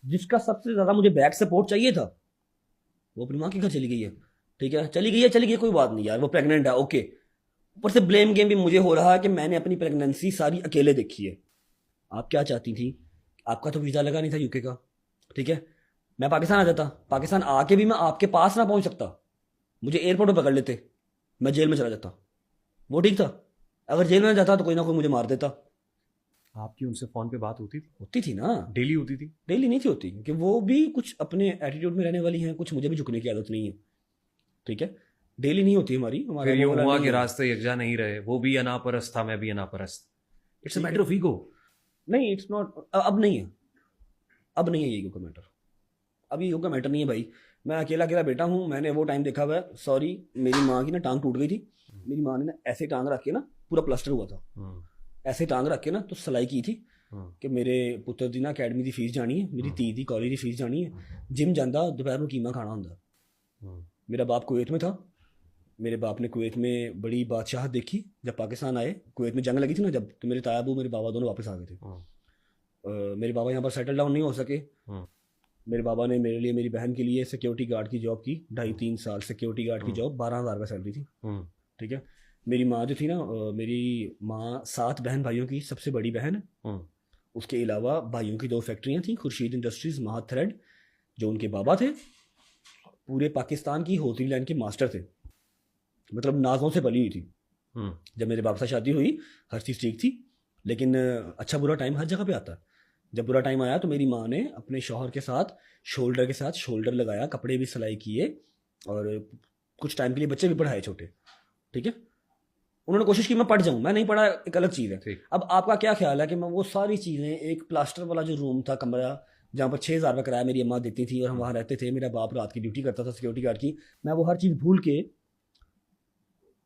जिसका सबसे ज्यादा मुझे बैक सपोर्ट चाहिए था वो अपनी माँ के घर चली गई है। ठीक है, चली गई है, कोई बात नहीं यार, वो प्रेग्नेंट है, ओके। ऊपर से ब्लेम गेम भी मुझे हो रहा है कि मैंने अपनी प्रेगनेंसी सारी अकेले देखी है। आप क्या चाहती थी? आपका तो वीजा लगा नहीं था यूके का। ठीक है, मैं पाकिस्तान आ जाता, पाकिस्तान आके भी मैं आपके पास ना पहुंच सकता, मुझे एयरपोर्ट पर पकड़ लेते, मैं जेल में चला जाता। वो ठीक था? अगर जेल में जाता तो कोई ना कोई मुझे मार देता। आपकी उनसे फोन पे बात होती थी? होती थी ना। डेली होती थी? डेली नहीं थी होती, क्योंकि वो भी कुछ अपने एटीट्यूड में रहने वाली हैं, कुछ मुझे भी झुकने की आदत नहीं है। ठीक है, डेली नहीं होती हमारी, हमारा फिर ये वो वाला हुआ नहीं कि है। रास्ते यकजा नहीं रहे, वो भी अनापरस्त था, मैं भी अनापरस्त। इट्स अ ठीक है। Matter of ego. नहीं, इट्स नॉट, अब नहीं है। अब नहीं है ये ईगो का मैटर। अब ये ईगो का मैटर नहीं है भाई। मैं अकेला अकेला बेटा हूँ, मैंने वो टाइम देखा हुआ है। सॉरी, मेरी माँ की ना टांग टूट गई थी। मेरी माँ ने ना ऐसे टांग रख के ना, पूरा प्लास्टर हुआ था, ऐसे टांग रख के ना तो सिलाई की थी कि मेरे पुत्र दी ना अकैडमी की फीस जानी है, मेरी धी दी कॉलेज की फीस जानी है, जिम जाता दोपहर में कीमा खाना होंगे। मेरा बाप कुवैत में था। मेरे बाप ने कुवैत में बड़ी बादशाहत देखी। जब पाकिस्तान आए, कुवैत में जंग लगी थी ना जब, तो मेरे ताया अबू मेरे बाबा दोनों वापस आ गए थे। मेरे बाबा यहाँ पर सेटल डाउन नहीं हो सके। मेरे बाबा ने मेरे लिए, मेरी बहन के लिए सिक्योरिटी गार्ड की जॉब की, 2.5-3 साल सिक्योरिटी गार्ड की जॉब, 12,000 का सैलरी थी। ठीक है। मेरी माँ जो थी ना, मेरी माँ 7 बहन भाइयों की सबसे बड़ी बहन है। उसके अलावा भाइयों की 2 फैक्ट्रियाँ थी, खुर्शीद इंडस्ट्रीज, महाथ थ्रेड, जो उनके बाबा थे पूरे पाकिस्तान की होटल लाइन के मास्टर थे। मतलब नाजों से पली हुई थी। जब मेरे बाप से शादी हुई हर चीज़ ठीक थी, लेकिन अच्छा बुरा टाइम हर जगह पे आता है। जब बुरा टाइम आया तो मेरी माँ ने अपने शौहर के साथ शोल्डर लगाया, कपड़े भी सिलाई किए, और कुछ टाइम के लिए बच्चे भी पढ़ाए छोटे। ठीक है, उन्होंने कोशिश की मैं पढ़ जाऊं, मैं नहीं पढ़ा, एक अलग चीज़ है। अब आपका क्या ख्याल है कि मैं वो सारी चीज़ें, एक प्लास्टर वाला जो रूम था, कमरा जहाँ पर 6,000 रुपये किराया मेरी अम्मा देती थी और हम वहाँ रहते थे, मेरा बाप रात की ड्यूटी करता था सिक्योरिटी गार्ड की, मैं वो हर चीज़ भूल के,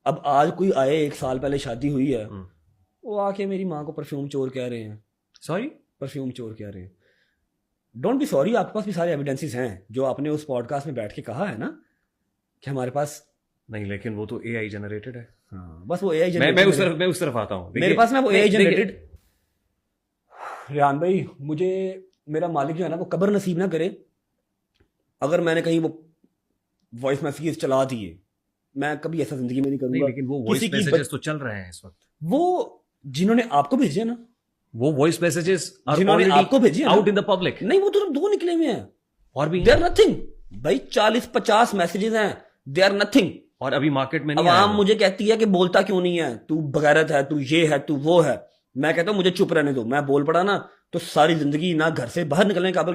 अब आज कोई आए, 1 साल पहले शादी हुई है, वो आके मेरी माँ को परफ्यूम चोर कह रहे हैं। सॉरी? परफ्यूम चोर कह रहे हैं। डोंट बी सॉरी, आपके पास भी सारे एविडेंसेस हैं जो आपने उस पॉडकास्ट में बैठ के कहा है ना कि हमारे पास। नहीं, लेकिन वो तो एआई जनरेटेड है। हाँ, बस वो एआई मैं उस तरफ आता हूँ। मेरे पास ना वो एआई जनरेटेड। रेहान भाई, मुझे मेरा मालिक जो है ना वो कब्र नसीब ना करे अगर मैंने कहीं वो वॉइस मैसेजेस चला दिए। मैं कभी ऐसा जिंदगी में नहीं नहीं, करूंगा। लेकिन वो वॉइस मैसेजेस तो चल रहे हैं इस वक्त। वो जिन्होंने आपको भेजे ना, वो वॉइस मैसेजेस आर जिन्होंने ऑलरेडी आपको भेजे हैं आउट ना, इन द पब्लिक। नहीं वो तो 2 निकले हुए हैं, और भी दे आर नथिंग भाई। 40-50 मैसेजेस हैं, दे आर नथिंग। और अभी मार्केट में नहीं अब आया आम वो। मुझे कहती है कि बोलता क्यों नहीं है तू, बगैरत है तू, ये है तू, वो है। मैं कहता हूँ मुझे चुप रहने दो, मैं बोल पड़ा ना तो सारी जिंदगी ना घर से बाहर निकलने के काबिल